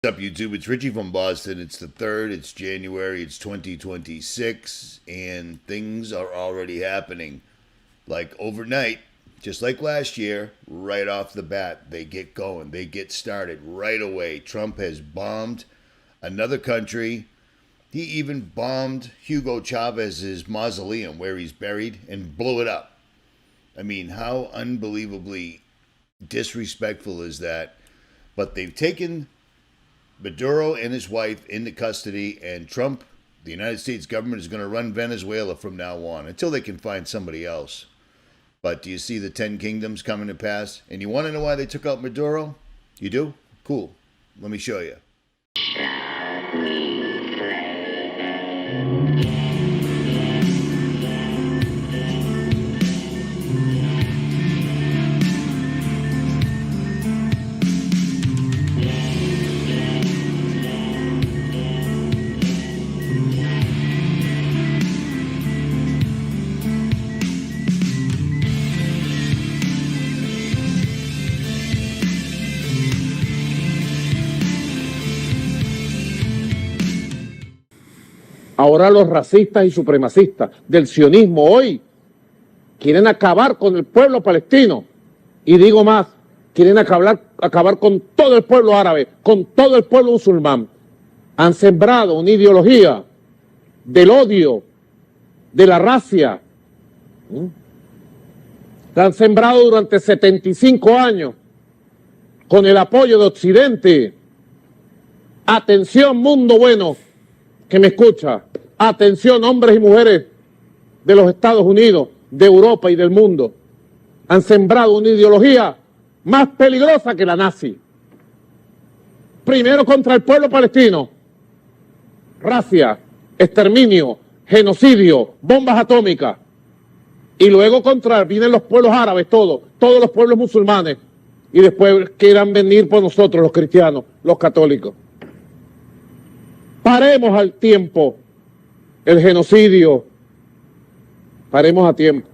What's up, YouTube? It's Richie from Boston. It's the 3rd. It's January. It's 2026, and things are already happening. Like overnight, just like last year, right off the bat, they get going. They get started right away. Trump has bombed another country. He even bombed Hugo Chavez's mausoleum where he's buried and blew it up. I mean, how unbelievably disrespectful is that? But they've taken Maduro and his wife into custody, and Trump, the United States government, is going to run Venezuela from now on until they can find somebody else. But do you see the 10 kingdoms coming to pass? And you want to know why they took out Maduro? You do? Cool. Let me show you. Ahora los racistas y supremacistas del sionismo hoy quieren acabar con el pueblo palestino. Y digo más, quieren acabar con todo el pueblo árabe, con todo el pueblo musulmán. Han sembrado una ideología del odio, de la racia. La han sembrado durante 75 años con el apoyo de Occidente. Atención, mundo bueno que me escucha. Atención, hombres y mujeres de los Estados Unidos, de Europa y del mundo. Han sembrado una ideología más peligrosa que la nazi. Primero contra el pueblo palestino. Racia, exterminio, genocidio, bombas atómicas. Y luego vienen los pueblos árabes, todos los pueblos musulmanes. Y después quieran venir por nosotros, los cristianos, los católicos. Paremos al tiempo el genocidio, paremos a tiempo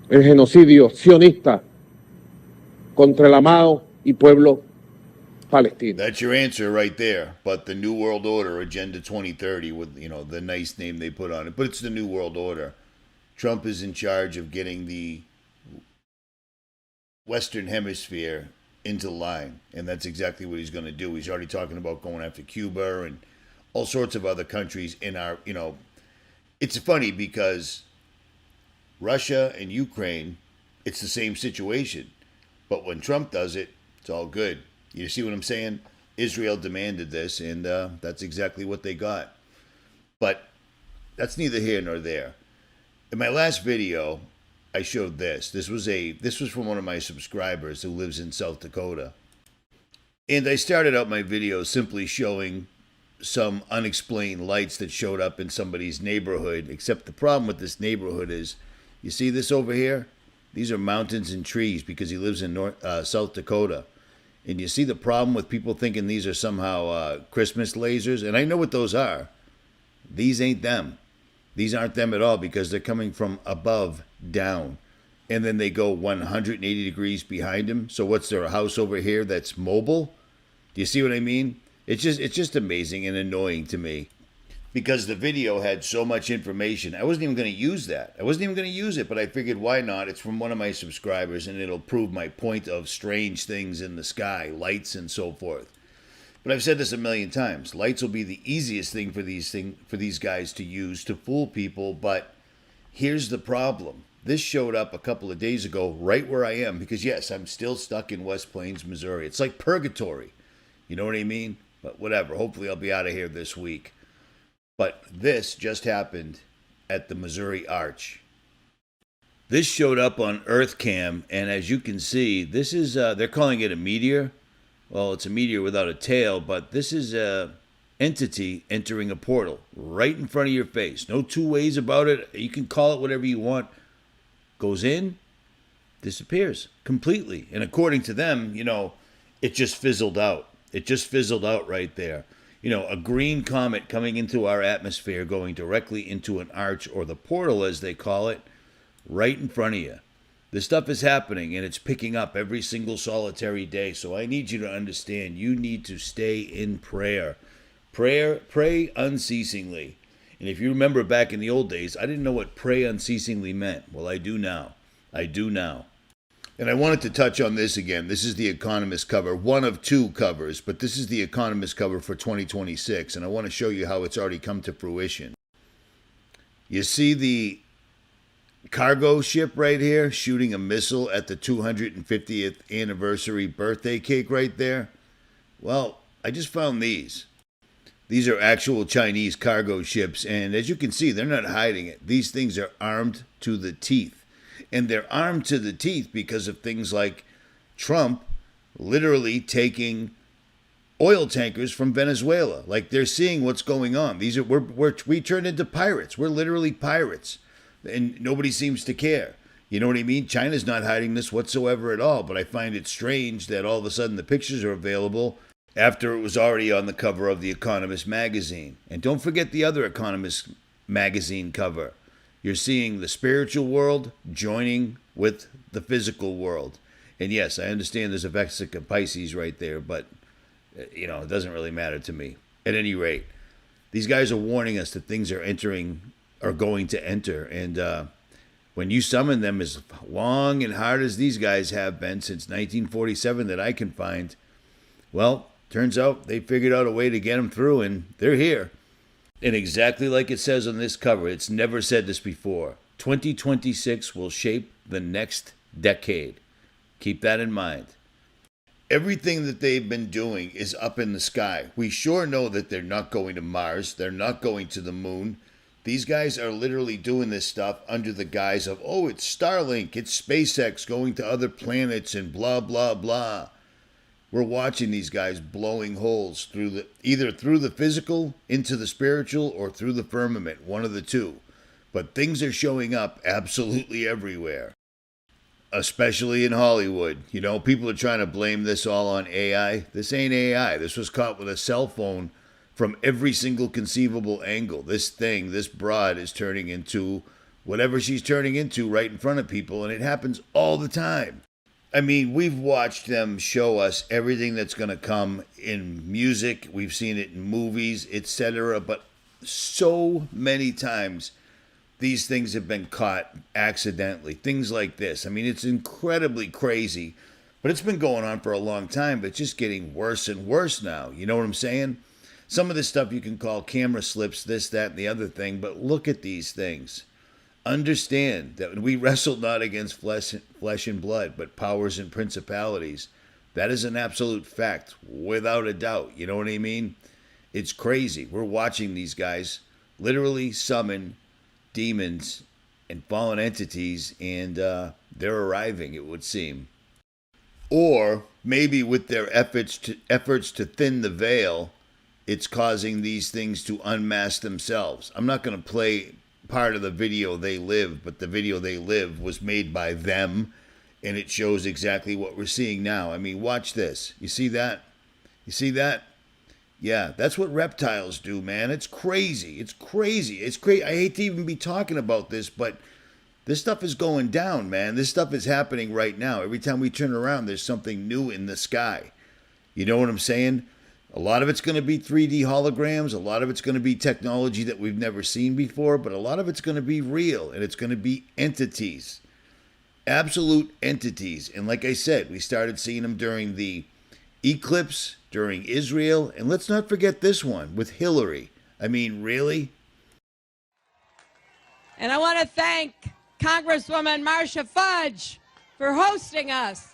el genocidio sionista contra el amado y pueblo palestino. That's your answer right there. But the New World Order, Agenda 2030, with the nice name they put on it, but it's the New World Order. Trump is in charge of getting the Western Hemisphere into line, and that's exactly what he's going to do. He's already talking about going after Cuba and all sorts of other countries in our, it's funny because Russia and Ukraine, it's the same situation. But when Trump does it, it's all good. You see what I'm saying? Israel demanded this, and that's exactly what they got. But that's neither here nor there. In my last video, I showed this. This was from one of my subscribers who lives in South Dakota. And I started out my video simply showing some unexplained lights that showed up in somebody's neighborhood, except the problem with this neighborhood is, you see this over here? These are mountains and trees because he lives in South Dakota. And you see the problem with people thinking these are somehow Christmas lasers? And I know what those are. These ain't them. These aren't them at all because they're coming from above down. And then they go 180 degrees behind him. So what's there, a house over here that's mobile? Do you see what I mean? It's just amazing and annoying to me because the video had so much information. I wasn't even going to use that. I wasn't even going to use it, but I figured why not? It's from one of my subscribers, and it'll prove my point of strange things in the sky, lights and so forth. But I've said this a million times. Lights will be the easiest thing for these guys to use to fool people, but here's the problem. This showed up a couple of days ago right where I am because, yes, I'm still stuck in West Plains, Missouri. It's like purgatory. You know what I mean? But whatever. Hopefully I'll be out of here this week. But this just happened at the Missouri Arch. This showed up on EarthCam, and as you can see, this is, they're calling it a meteor. Well, it's a meteor without a tail, but this is a entity entering a portal right in front of your face. No two ways about it. You can call it whatever you want. Goes in, disappears completely. And according to them, it just fizzled out. It just fizzled out right there. A green comet coming into our atmosphere, going directly into an arch, or the portal as they call it, right in front of you. This stuff is happening, and it's picking up every single solitary day. So I need you to understand, you need to stay in prayer. Pray unceasingly. And if you remember back in the old days, I didn't know what pray unceasingly meant. Well, I do now. I do now. And I wanted to touch on this again. This is the Economist cover, one of two covers, but this is the Economist cover for 2026, and I want to show you how it's already come to fruition. You see the cargo ship right here shooting a missile at the 250th anniversary birthday cake right there? Well, I just found these. These are actual Chinese cargo ships, and as you can see, they're not hiding it. These things are armed to the teeth. And they're armed to the teeth because of things like Trump literally taking oil tankers from Venezuela. Like, they're seeing what's going on. We turned into pirates. We're literally pirates. And nobody seems to care. You know what I mean? China's not hiding this whatsoever at all. But I find it strange that all of a sudden the pictures are available after it was already on the cover of the Economist magazine. And don't forget the other Economist magazine cover. You're seeing the spiritual world joining with the physical world. And yes, I understand there's a Vesica Pisces right there, but, it doesn't really matter to me. At any rate, these guys are warning us that things are going to enter. And when you summon them as long and hard as these guys have been since 1947 that I can find, well, turns out they figured out a way to get them through, and they're here. And exactly like it says on this cover, it's never said this before. 2026 will shape the next decade. Keep that in mind. Everything that they've been doing is up in the sky. We sure know that they're not going to Mars. They're not going to the moon. These guys are literally doing this stuff under the guise of, oh, it's Starlink, it's SpaceX going to other planets and blah, blah, blah. We're watching these guys blowing holes either through the physical, into the spiritual, or through the firmament, one of the two. But things are showing up absolutely everywhere, especially in Hollywood. People are trying to blame this all on AI. This ain't AI. This was caught with a cell phone from every single conceivable angle. This broad is turning into whatever she's turning into right in front of people, and it happens all the time. I mean, we've watched them show us everything that's going to come in music. We've seen it in movies, etc. But so many times, these things have been caught accidentally. Things like this. I mean, it's incredibly crazy. But it's been going on for a long time. But it's just getting worse and worse now. You know what I'm saying? Some of this stuff you can call camera slips, this, that, and the other thing. But look at these things. Understand that we wrestle not against flesh and blood, but powers and principalities. That is an absolute fact, without a doubt. You know what I mean? It's crazy. We're watching these guys literally summon demons and fallen entities, and they're arriving, it would seem. Or maybe with their efforts to thin the veil, it's causing these things to unmask themselves. I'm not going to play part of the video They Live, but the video They Live was made by them, and it shows exactly what we're seeing now. I mean, watch this. You see that? You see that? Yeah, that's what reptiles do, man. It's crazy. It's crazy. It's crazy. I hate to even be talking about this, but this stuff is going down, man. This stuff is happening right now. Every time we turn around, there's something new in the sky. You know what I'm saying? A lot of it's going to be 3D holograms. A lot of it's going to be technology that we've never seen before. But a lot of it's going to be real. And it's going to be entities. Absolute entities. And like I said, we started seeing them during the eclipse, during Israel. And let's not forget this one with Hillary. I mean, really? And I want to thank Congresswoman 𝗏𝗏𝗏 for hosting us.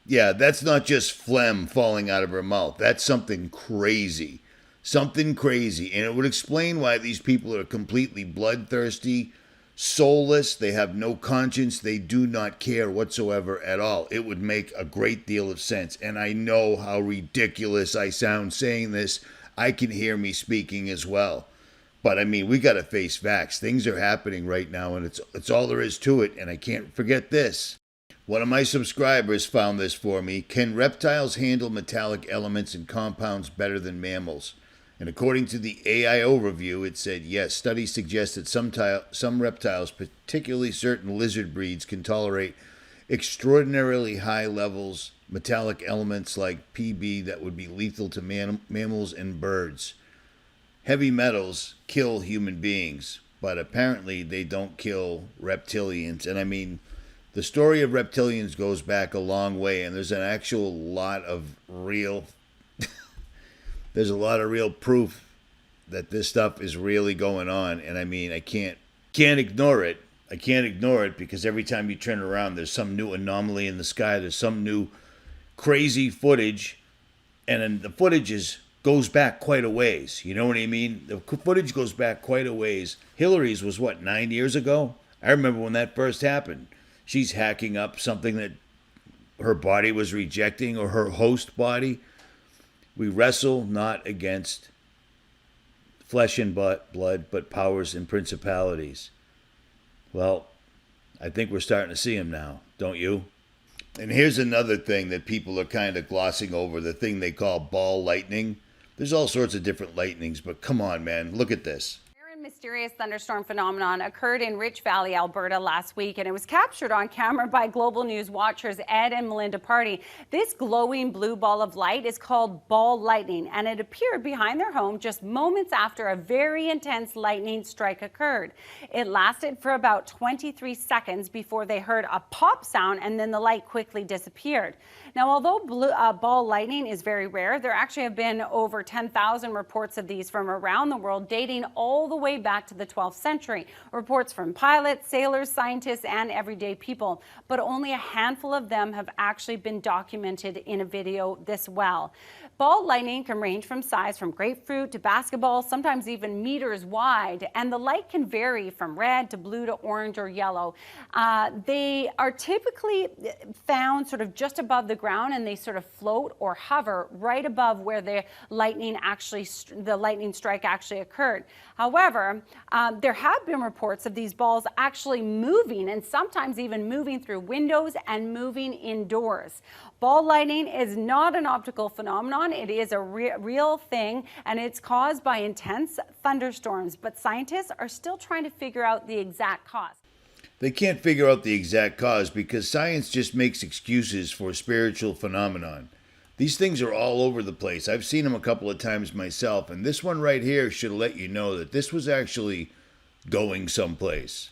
Yeah, that's not just phlegm falling out of her mouth. That's something crazy. Something crazy. And it would explain why these people are completely bloodthirsty, soulless. They have no conscience. They do not care whatsoever at all. It would make a great deal of sense. And I know how ridiculous I sound saying this. I can hear me speaking as well. But I mean, we got to face facts. Things are happening right now, and it's all there is to it. And I can't forget this. One of my subscribers found this for me. Can reptiles handle metallic elements and compounds better than mammals? And according to the AI overview, it said, yes, studies suggest that some reptiles, particularly certain lizard breeds, can tolerate extraordinarily high levels metallic elements like PB that would be lethal to mammals and birds. Heavy metals kill human beings, but apparently they don't kill reptilians. And I mean, the story of reptilians goes back a long way, and there's there's a lot of real proof that this stuff is really going on. And I mean, I can't ignore it. I can't ignore it because every time you turn around, there's some new anomaly in the sky. There's some new crazy footage, and then the footage goes back quite a ways. You know what I mean? The footage goes back quite a ways. Hillary's was what, 9 years ago? I remember when that first happened. She's hacking up something that her body was rejecting, or her host body. We wrestle not against flesh and blood, but powers and principalities. Well, I think we're starting to see them now, don't you? And here's another thing that people are kind of glossing over, the thing they call ball lightning. There's all sorts of different lightnings, but come on, man, look at this. Mysterious thunderstorm phenomenon occurred in Rich Valley, Alberta last week, and it was captured on camera by Global News watchers Ed and Melinda Party. This glowing blue ball of light is called ball lightning, and it appeared behind their home just moments after a very intense lightning strike occurred. It lasted for about 23 seconds before they heard a pop sound, and then the light quickly disappeared. Now, although ball lightning is very rare, there actually have been over 10,000 reports of these from around the world, dating all the way back to the 12th century. Reports from pilots, sailors, scientists, and everyday people. But only a handful of them have actually been documented in a video this well. Ball lightning can range from size from grapefruit to basketball, sometimes even meters wide, and the light can vary from red to blue to orange or yellow. They are typically found sort of just above the ground, and they sort of float or hover right above where the lightning strike actually occurred. However, there have been reports of these balls actually moving, and sometimes even moving through windows and moving indoors. Ball lightning is not an optical phenomenon. It is a real thing, and it's caused by intense thunderstorms. But scientists are still trying to figure out the exact cause. They can't figure out the exact cause because science just makes excuses for spiritual phenomenon. These things are all over the place. I've seen them a couple of times myself, and this one right here should let you know that this was actually going someplace.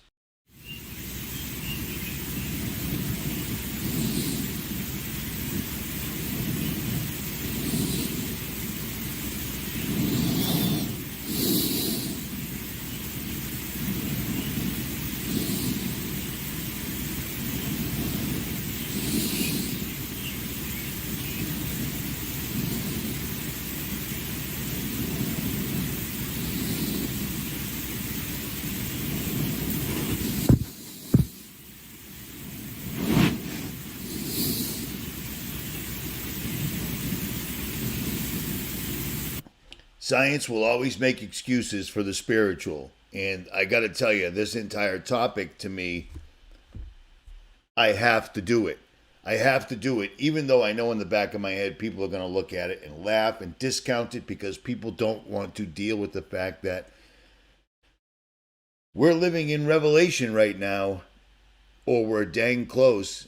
Science will always make excuses for the spiritual. And I got to tell you, this entire topic to me, I have to do it. I have to do it, even though I know in the back of my head people are going to look at it and laugh and discount it because people don't want to deal with the fact that we're living in Revelation right now, or we're dang close,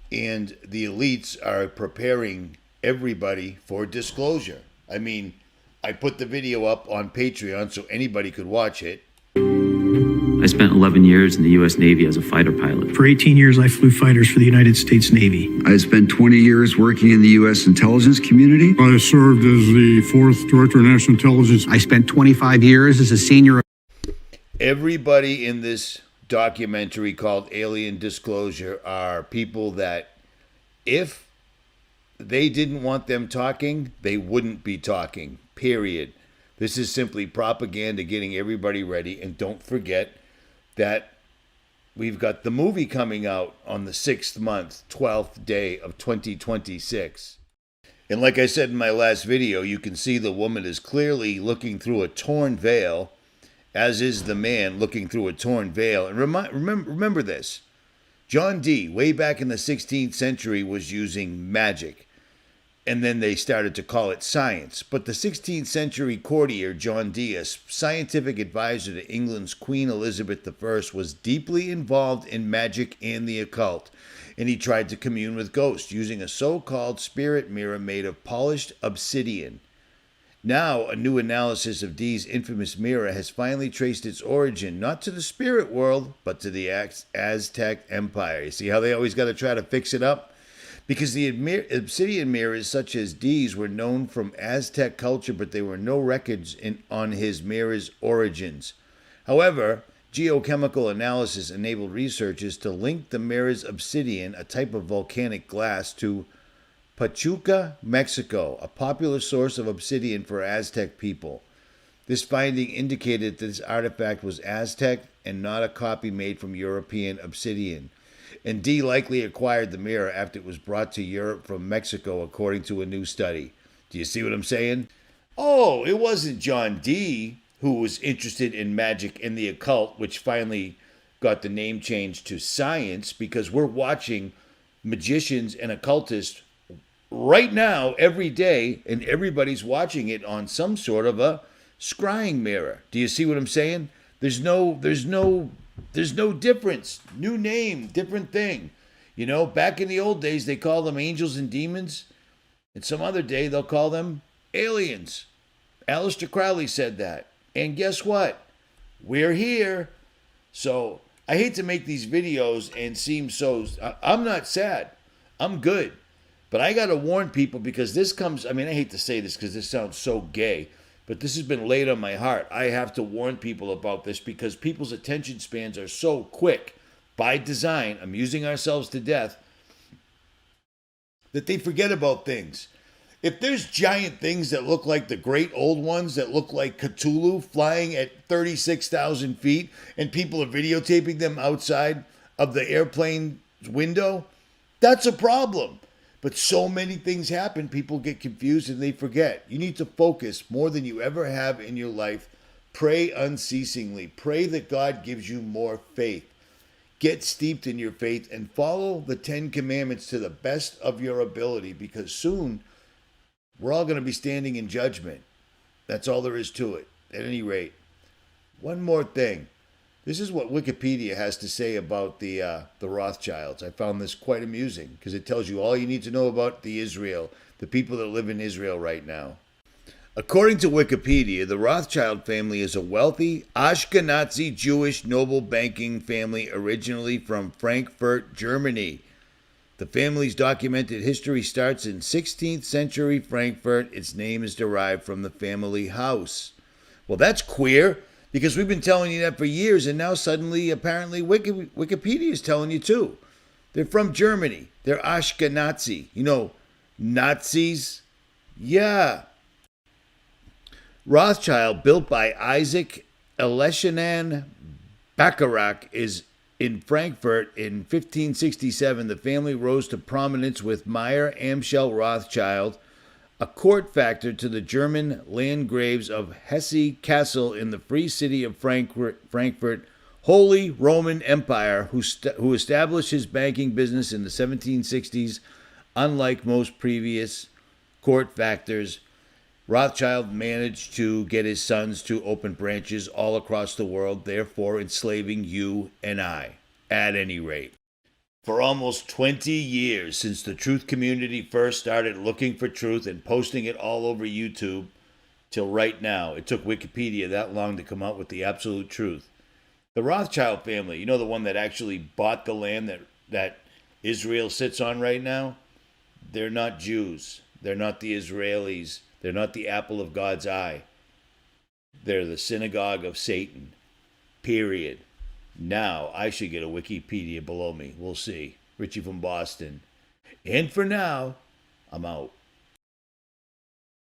and the elites are preparing everybody for disclosure. I mean, I put the video up on Patreon so anybody could watch it. I spent 11 years in the U.S. Navy as a fighter pilot. For 18 years, I flew fighters for the United States Navy. I spent 20 years working in the U.S. intelligence community. I served as the 4th Director of National Intelligence. I spent 25 years as a senior. Everybody in this documentary called Alien Disclosure are people that if they didn't want them talking, they wouldn't be talking, period. This is simply propaganda getting everybody ready. And don't forget that we've got the movie coming out on the 6th month, 12th day of 2026. And like I said in my last video, you can see the woman is clearly looking through a torn veil, as is the man looking through a torn veil. And remember this. John Dee, way back in the 16th century, was using magic. And then they started to call it science. But the 16th century courtier, John Dee, a scientific advisor to England's Queen Elizabeth I, was deeply involved in magic and the occult. And he tried to commune with ghosts using a so-called spirit mirror made of polished obsidian. Now, a new analysis of Dee's infamous mirror has finally traced its origin, not to the spirit world, but to the Aztec Empire. You see how they always got to try to fix it up? Because the obsidian mirrors such as Dee's were known from Aztec culture, but there were no records on his mirror's origins. However, geochemical analysis enabled researchers to link the mirror's obsidian, a type of volcanic glass, to Pachuca, Mexico, a popular source of obsidian for Aztec people. This finding indicated that this artifact was Aztec and not a copy made from European obsidian. And Dee likely acquired the mirror after it was brought to Europe from Mexico, according to a new study. Do you see what I'm saying? Oh, it wasn't John Dee who was interested in magic and the occult, which finally got the name changed to science, because we're watching magicians and occultists right now, every day, and everybody's watching it on some sort of a scrying mirror. Do you see what I'm saying? There's no difference. New name, different thing. You know, back in the old days, they call them angels and demons. And some other day, they'll call them aliens. Aleister Crowley said that. And guess what? We're here. So I hate to make these videos and seem so... I'm not sad. I'm good. But I got to warn people, because this comes... I mean, I hate to say this because this sounds so gay, but this has been laid on my heart. I have to warn people about this because people's attention spans are so quick, by design, amusing ourselves to death, that they forget about things. If there's giant things that look like the great old ones, that look like Cthulhu flying at 36,000 feet, and people are videotaping them outside of the airplane window, that's a problem. But so many things happen, people get confused and they forget. You need to focus more than you ever have in your life. Pray unceasingly. Pray that God gives you more faith. Get steeped in your faith and follow the 10 Commandments to the best of your ability, because soon we're all going to be standing in judgment. That's all there is to it. At any rate, one more thing. This is what Wikipedia has to say about the Rothschilds. I found this quite amusing because it tells you all you need to know about the people that live in Israel right now. According to Wikipedia, the Rothschild family is a wealthy Ashkenazi Jewish noble banking family originally from Frankfurt, Germany. The family's documented history starts in 16th century Frankfurt. Its name is derived from the family house. Well, that's queer, because we've been telling you that for years, and now suddenly, apparently, Wikipedia is telling you too. They're from Germany. They're Ashkenazi. You know, Nazis? Yeah. Rothschild, built by Isaac Eliezer Bacharach, is in Frankfurt in 1567. The family rose to prominence with Meyer Amschel Rothschild, a court factor to the German Landgraves of Hesse-Kassel in the Free City of Frankfurt, Holy Roman Empire, who established his banking business in the 1760s. Unlike most previous court factors, Rothschild managed to get his sons to open branches all across the world, therefore enslaving you and I, at any rate. For almost 20 years, since the truth community first started looking for truth and posting it all over YouTube, till right now, it took Wikipedia that long to come out with the absolute truth. The Rothschild family, you know, the one that actually bought the land that Israel sits on right now? They're not Jews. They're not the Israelis. They're not the apple of God's eye. They're the synagogue of Satan. Period. Now, I should get a Wikipedia below me. We'll see. Richie from Boston. And for now, I'm out.